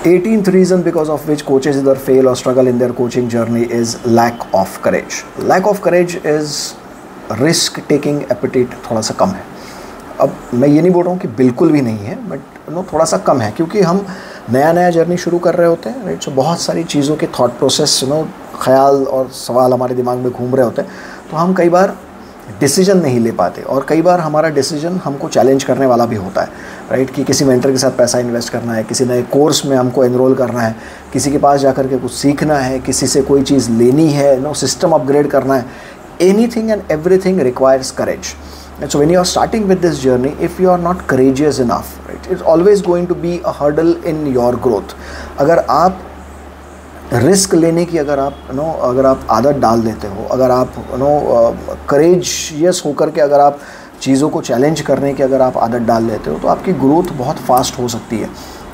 18th reason because of which coaches either fail or struggle in their coaching journey is lack of courage. Lack of courage is risk taking appetite थोड़ा सा कम है. अब मैं ये नहीं बोल रहा हूँ कि बिल्कुल भी नहीं है, बट थोड़ा सा कम है, क्योंकि हम नया जर्नी शुरू कर रहे होते हैं, राइट. सो बहुत सारी चीज़ों के थॉट प्रोसेस ख्याल और सवाल हमारे दिमाग में घूम रहे होते हैं, तो हम कई बार डिसीजन नहीं ले पाते, और कई बार हमारा डिसीजन हमको चैलेंज करने वाला भी होता है, राइट. कि किसी मेंटर के साथ पैसा इन्वेस्ट करना है, किसी नए कोर्स में हमको एनरोल करना है, किसी के पास जाकर के कुछ सीखना है, किसी से कोई चीज़ लेनी है, सिस्टम अपग्रेड करना है. Anything and everything requires courage. And so when you are starting with this journey, if you are not courageous enough, right, it's always going to be a hurdle in your growth. अगर आप risk लेने की अगर आप आदत डाल देते हो, अगर आप करेजियस होकर के अगर आप चीज़ों को चैलेंज करने की अगर आप आदत डाल लेते हो, तो आपकी ग्रोथ बहुत फास्ट हो सकती है,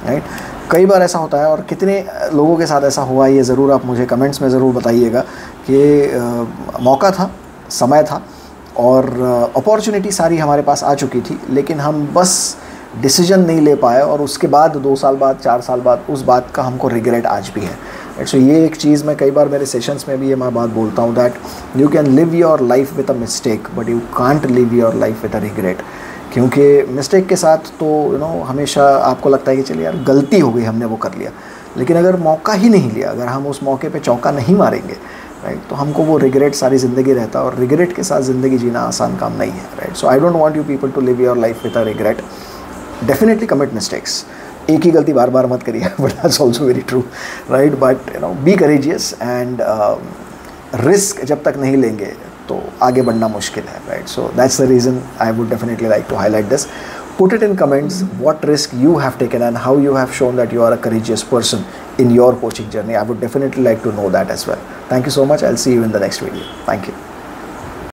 राइट. कई बार ऐसा होता है, और कितने लोगों के साथ ऐसा हुआ ये ज़रूर आप मुझे कमेंट्स में ज़रूर बताइएगा कि मौका था, समय था, और अपॉर्चुनिटी सारी हमारे पास आ चुकी थी, लेकिन हम बस डिसीजन नहीं ले पाए, और उसके बाद 2 साल बाद 4 साल बाद उस बात का हमको रिग्रेट आज भी है. सो ये एक चीज़ मैं कई बार मेरे सेशंस में भी ये मैं बात बोलता हूँ, that you can live your life with a mistake, but you can't live your life with a regret. क्योंकि मिस्टेक के साथ तो हमेशा आपको लगता है कि चलिए यार गलती हो गई, हमने वो कर लिया, लेकिन अगर मौका ही नहीं लिया, अगर हम उस मौके पे चौका नहीं मारेंगे, राइट, तो हमको वो रिग्रेट सारी ज़िंदगी रहता है, और रिग्रेट के साथ ज़िंदगी जीना आसान काम नहीं है, right. So I don't want you people to live your life with a regret. Definitely commit mistakes, एक ही गलती बार बार मत करिए, but that's also very true, right. But be courageous, and risk जब तक नहीं लेंगे तो आगे बढ़ना मुश्किल है, right. So that's the reason I would definitely like to highlight this. Put it in comments what risk you have taken and how you have shown that you are a courageous person in your coaching journey. I would definitely like to know that as well. Thank you so much. I'll see you in the next video. Thank you.